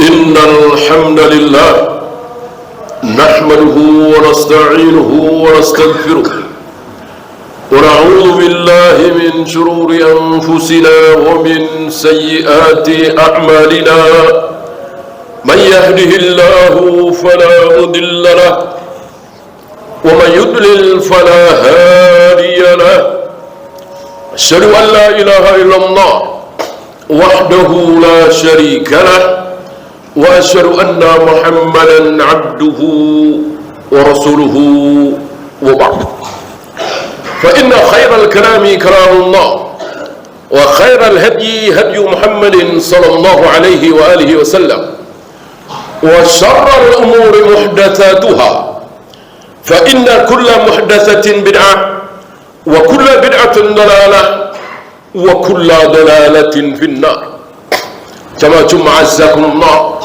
إن الحمد لله نحمده ونستعينه ونستغفره ونعوذ بالله من شرور أنفسنا ومن سيئات أعمالنا من يهده الله فلا مضل له ومن يضلل فلا هادي له أشهد أن لا إله إلا الله وحده لا شريك له وأشهد أن محمدا عبده ورسوله وبعد فإن خير الكلام كلام الله وخير الهدي هدي محمد صلى الله عليه وآله وسلم وشر الأمور محدثاتها فإن كل محدثة بدعة وكل بدعة ضلالة وكل ضلالة في النار. Jamaah azzakumullah,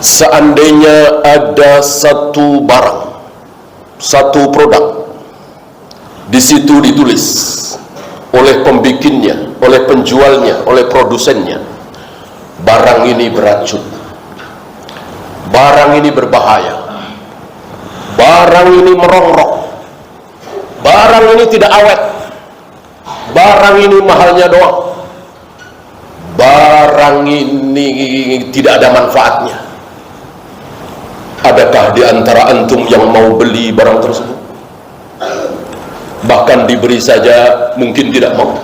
seandainya ada satu barang, satu produk, di situ ditulis oleh pembikinnya, oleh penjualnya, oleh produsennya, barang ini beracun, barang ini berbahaya, barang ini merongrok, barang ini tidak awet, barang ini mahalnya doang, barang ini tidak ada manfaatnya. Adakah di antara antum yang mau beli barang tersebut? Bahkan diberi saja mungkin tidak mau.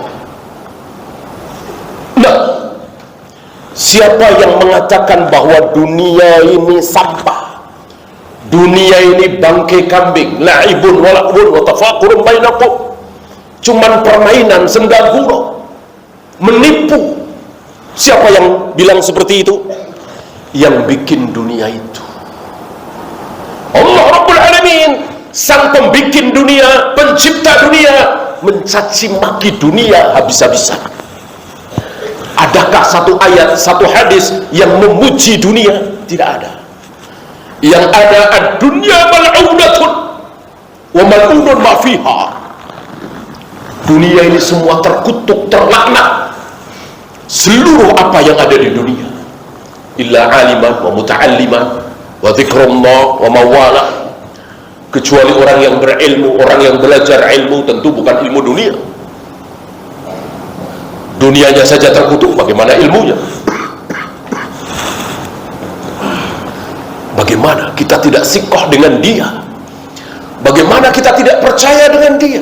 Nah, siapa yang mengatakan bahwa dunia ini sampah, dunia ini bangkai kambing, la'ibun wala'bun wa tafaqurun bainakum, cuman permainan, senda gurau, menipu. Siapa yang bilang seperti itu? Yang bikin dunia itu Allah Rabbul Alamin, sang pembikin dunia, pencipta dunia, mencaci maki dunia habis-habisan. Adakah satu ayat, satu hadis yang memuji dunia? Tidak ada. Yang ada ad-dunya mal'unatun wa mal'unun ma fiha. Dunia ini semua terkutuk, terlaknat. Seluruh apa yang ada di dunia, illa aliman wa muta'alliman wa dzikrullah wa mawala, kecuali orang yang berilmu, orang yang belajar ilmu, tentu bukan ilmu dunia. Dunianya saja terkutuk, bagaimana ilmunya? Bagaimana kita tidak sikoh dengan dia? Bagaimana kita tidak percaya dengan dia?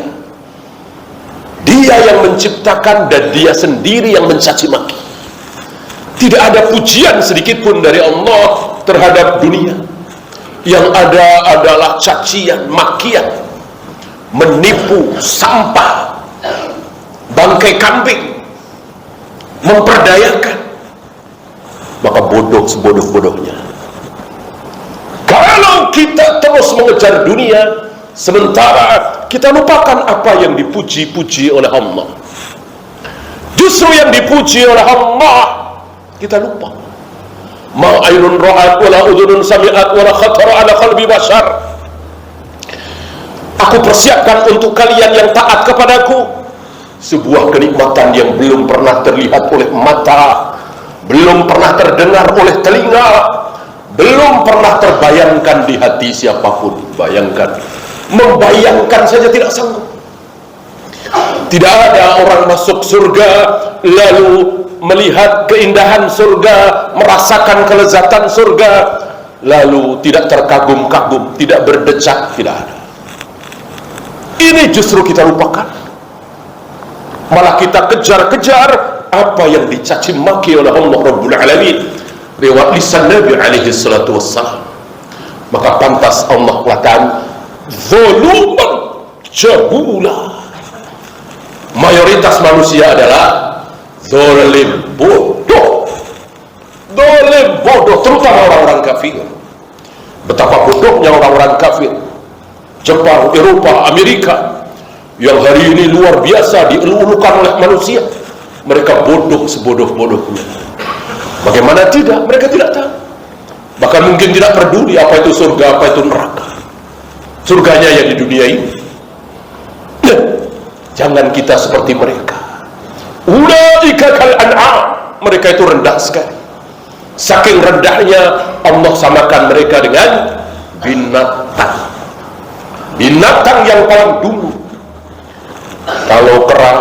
Dia yang menciptakan dan dia sendiri yang mencaci maki. Tidak ada pujian sedikit pun dari Allah terhadap dunia. Yang ada adalah cacian, makian, menipu, sampah, bangkai kambing, memperdayakan. Maka bodoh sebodoh-bodohnya kalau kita terus mengejar dunia, sementara kita lupakan apa yang dipuji-puji oleh Allah. Justru yang dipuji oleh Allah kita lupa. Ma ainun ra'at wala udhunun sami'at wala khatara ala qalbi bashar. Aku persiapkan untuk kalian yang taat kepadaku sebuah kenikmatan yang belum pernah terlihat oleh mata, belum pernah terdengar oleh telinga, belum pernah terbayangkan di hati siapapun. Bayangkan, membayangkan saja tidak sanggup. Tidak ada orang masuk surga lalu melihat keindahan surga, merasakan kelezatan surga, lalu tidak terkagum-kagum, tidak berdecak. Tidak ada. Ini justru kita lupakan. Malah kita kejar-kejar apa yang dicaci maki oleh Allah Rabbul Alamin lewat lisan Nabi alaihi salatu wassalam. Maka pantas Allah katakan zaluman jahula. Mayoritas manusia adalah zalim, bodoh. Zalim, bodoh, terutama orang-orang kafir. Betapa bodohnya orang-orang kafir Jepang, Eropa, Amerika, yang hari ini luar biasa dielu-elukan oleh manusia. Mereka bodoh sebodoh-bodohnya. Bagaimana tidak? Mereka tidak tahu. Bahkan mungkin tidak peduli apa itu surga, apa itu neraka. Surganya yang di dunia ini. Jangan kita seperti mereka. Ulaika kal an'am. Mereka itu rendah sekali. Saking rendahnya Allah samakan mereka dengan binatang. Binatang yang paling dungu. Kalau kera,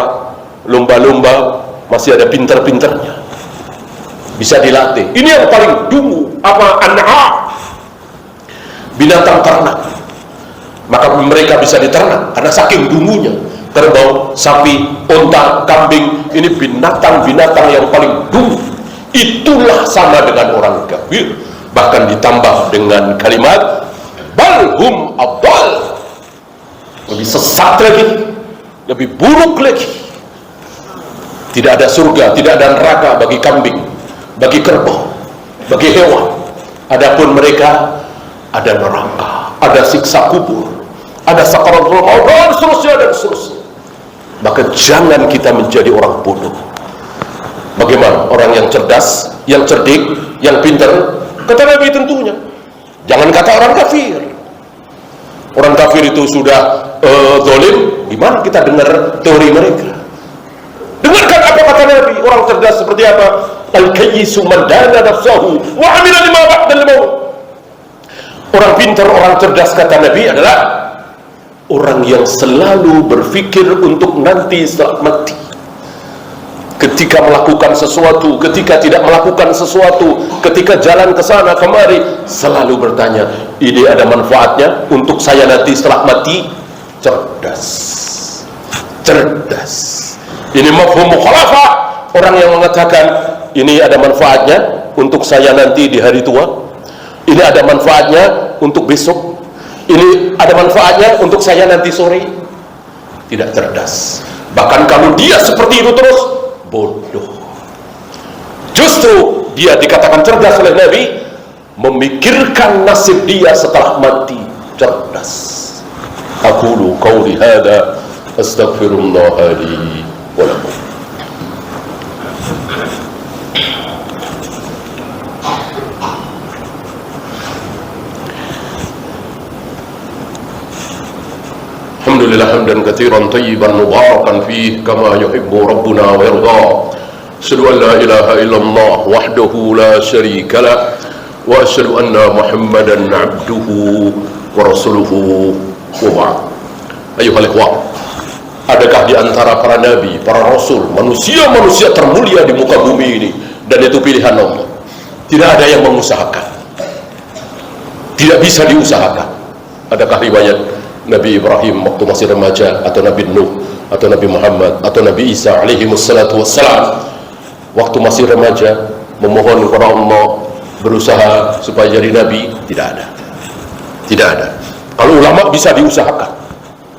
lumba-lumba masih ada pinter-pinternya, bisa dilatih. Ini yang paling dungu. Apa? An'am, binatang ternak. Maka mereka bisa diternak karena saking dungunya. Kerbau, sapi, unta, kambing, ini binatang-binatang yang paling dungu. Itulah sama dengan orang kafir. Bahkan ditambah dengan kalimat balhum adall, lebih sesat lagi, lebih buruk lagi. Tidak ada surga, tidak ada neraka bagi kambing, bagi kerbau, bagi hewan. Adapun mereka ada neraka, ada siksa kubur, ada sakaratul maut, dan seterusnya dan seterusnya. Maka jangan kita menjadi orang bodoh. Bagaimana orang yang cerdas, yang cerdik, yang pintar? Kata Nabi tentunya, jangan kata orang kafir. Orang kafir itu sudah zalim, gimana kita dengar teori mereka? Dengarkan apa kata Nabi. Orang cerdas seperti apa? Al-kayyisu man dana nafsahu wa 'amila lima ba'dal maut. Orang pintar, orang cerdas kata Nabi adalah orang yang selalu berpikir untuk nanti setelah mati. Ketika melakukan sesuatu, ketika tidak melakukan sesuatu, ketika jalan ke sana kemari, selalu bertanya, ini ada manfaatnya untuk saya nanti setelah mati? Cerdas. Cerdas. Ini mafhum mukhalafah. Orang yang mengatakan ini ada manfaatnya untuk saya nanti di hari tua, ini ada manfaatnya untuk besok, ini ada manfaatnya untuk saya nanti sore. Tidak cerdas. Bahkan kalau dia seperti itu terus, bodoh. Justru dia dikatakan cerdas oleh Nabi, memikirkan nasib dia setelah mati. Cerdas. Aqulu qawli hadha astaghfirullah li wa lakum. Alhamdulillah hamdan katsiran tayyiban mubarakan fihi kama yuhibbu rabbuna wa yarda. Asyhadu an la ilaha illallah wahdahu la syarika lah wa asyhadu anna Muhammadan 'abduhu wa rasuluhu wa ba'd. Ayuhal ikhwah, adakah di antara para nabi, para rasul, manusia-manusia termulia di muka bumi ini, dan itu pilihan Allah, tidak ada yang mengusahakan, tidak bisa diusahakan? Adakah riwayat Nabi Ibrahim waktu masih remaja, atau Nabi Nuh, atau Nabi Muhammad, atau Nabi Isa alaihi wassalatu wassalam waktu masih remaja memohon kepada Allah, berusaha supaya jadi Nabi? Tidak ada. Tidak ada. Kalau ulama bisa diusahakan,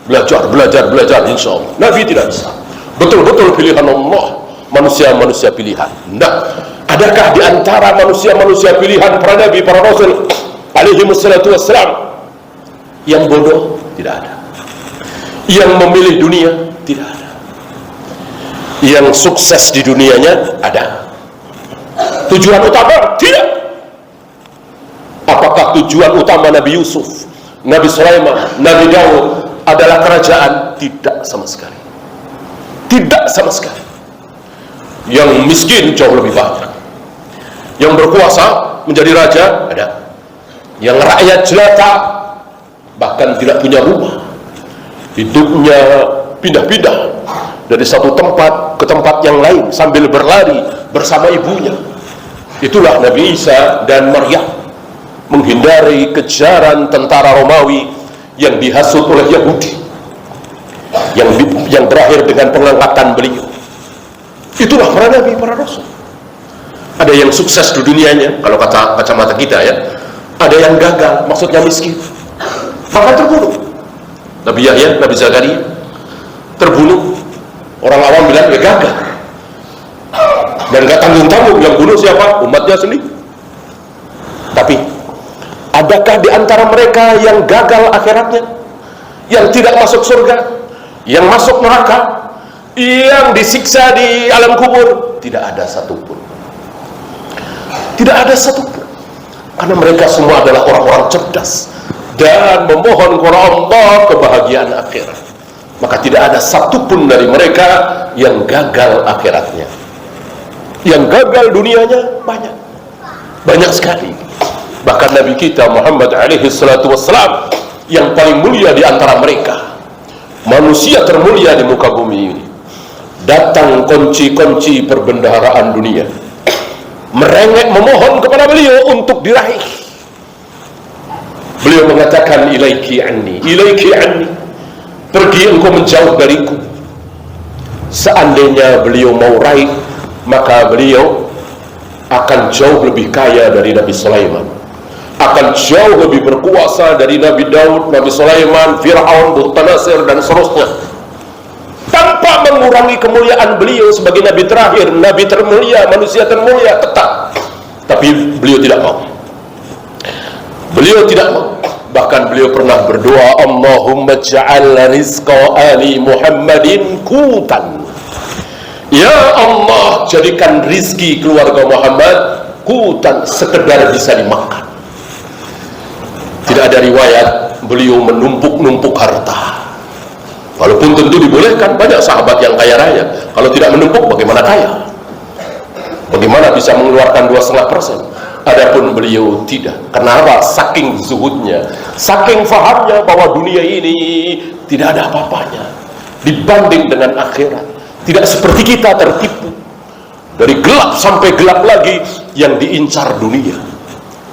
belajar insya Allah. Nabi tidak bisa. Betul-betul pilihan Allah, manusia-manusia pilihan. Nah, adakah di antara manusia-manusia pilihan para Nabi, para Rasul alaihi wassalatu wassalam yang bodoh? Tidak ada. Yang memilih dunia? Tidak ada. Yang sukses di dunianya? Ada. Tujuan utama? Tidak. Apakah tujuan utama Nabi Yusuf, Nabi Sulaiman, Nabi Daud adalah kerajaan? Tidak sama sekali. Tidak sama sekali. Yang miskin jauh lebih banyak. Yang berkuasa menjadi raja? Ada. Yang rakyat jelata, bahkan tidak punya rumah, hidupnya pindah-pindah dari satu tempat ke tempat yang lain sambil berlari bersama ibunya. Itulah Nabi Isa dan Maryam, menghindari kejaran tentara Romawi yang dihasut oleh Yahudi, yang berakhir dengan pengangkatan beliau. Itulah para nabi, para rasul. Ada yang sukses di dunianya, kalau kata kacamata kita ya. Ada yang gagal, maksudnya miskin, maka terbunuh. Nabi Yahya, Nabi Zakaria terbunuh. Orang awam bilang ya gagal, dan gak tanggung-tanggung. Yang bunuh siapa? Umatnya sendiri. Tapi adakah di antara mereka yang gagal akhiratnya, yang tidak masuk surga, yang masuk neraka, yang disiksa di alam kubur? Tidak ada satupun. Tidak ada satupun. Karena mereka semua adalah orang-orang cerdas dan memohon kepada Allah kebahagiaan akhirat. Maka tidak ada satupun dari mereka yang gagal akhiratnya. Yang gagal dunianya banyak. banyak sekali. Bahkan Nabi kita Muhammad alaihi salatu wassalam yang paling mulia di antara mereka, manusia termulia di muka bumi ini, datang kunci-kunci perbendaharaan dunia, merengek memohon kepada beliau untuk diraih. Beliau mengatakan, ilaiki anni, pergi engkau menjauh dariku. Seandainya beliau mau raih, maka beliau akan jauh lebih kaya dari Nabi Sulaiman, akan jauh lebih berkuasa dari Nabi Daud, Nabi Sulaiman, Fir'aun, Bukhtanasir, dan seterusnya, tanpa mengurangi kemuliaan beliau sebagai Nabi terakhir, Nabi termulia, manusia termulia, tetap. Tapi beliau tidak mau. Beliau tidak mau. Bahkan beliau pernah berdoa, Allahumma ja'al rizqa ali Muhammadin kutan. Ya Allah, jadikan rizki keluarga Muhammad kutan, sekedar bisa dimakan. Tidak ada riwayat beliau menumpuk-numpuk harta. Walaupun tentu dibolehkan, banyak sahabat yang kaya raya. Kalau tidak menumpuk, bagaimana kaya? Bagaimana bisa mengeluarkan 2,5%? Adapun beliau tidak. Kenapa? Saking zuhudnya, saking fahamnya bahwa dunia ini tidak ada apa-apanya dibanding dengan akhirat. Tidak seperti kita tertipu dari gelap sampai gelap lagi yang diincar dunia.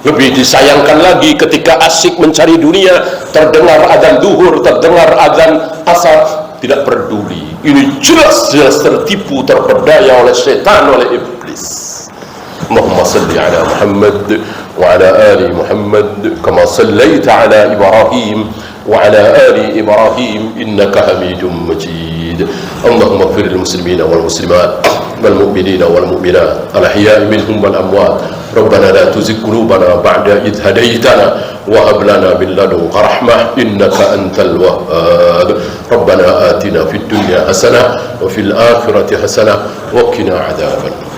Lebih disayangkan lagi ketika asyik mencari dunia, terdengar adzan duhur, terdengar adzan asar, tidak peduli. Ini jelas-jelas tertipu, terpedaya oleh setan, oleh iblis. Allahumma salli ala Muhammad wa ala ali Muhammad kama sallaita ala Ibrahim wa ala ali Ibrahim innaka Hamidum Majid. Allahumma ighfir lil muslimina wal muslimat wal mu'minina wal mu'minat al ahya'i minhum wal amwat. Rabbana la tuzigh qulubana ba'da idh hadaytana wa hab lana min ladunka rahmah innaka antal wahhab. Rabbana atina fid dunya hasanah wa fil akhirati hasanah wa qina adzaban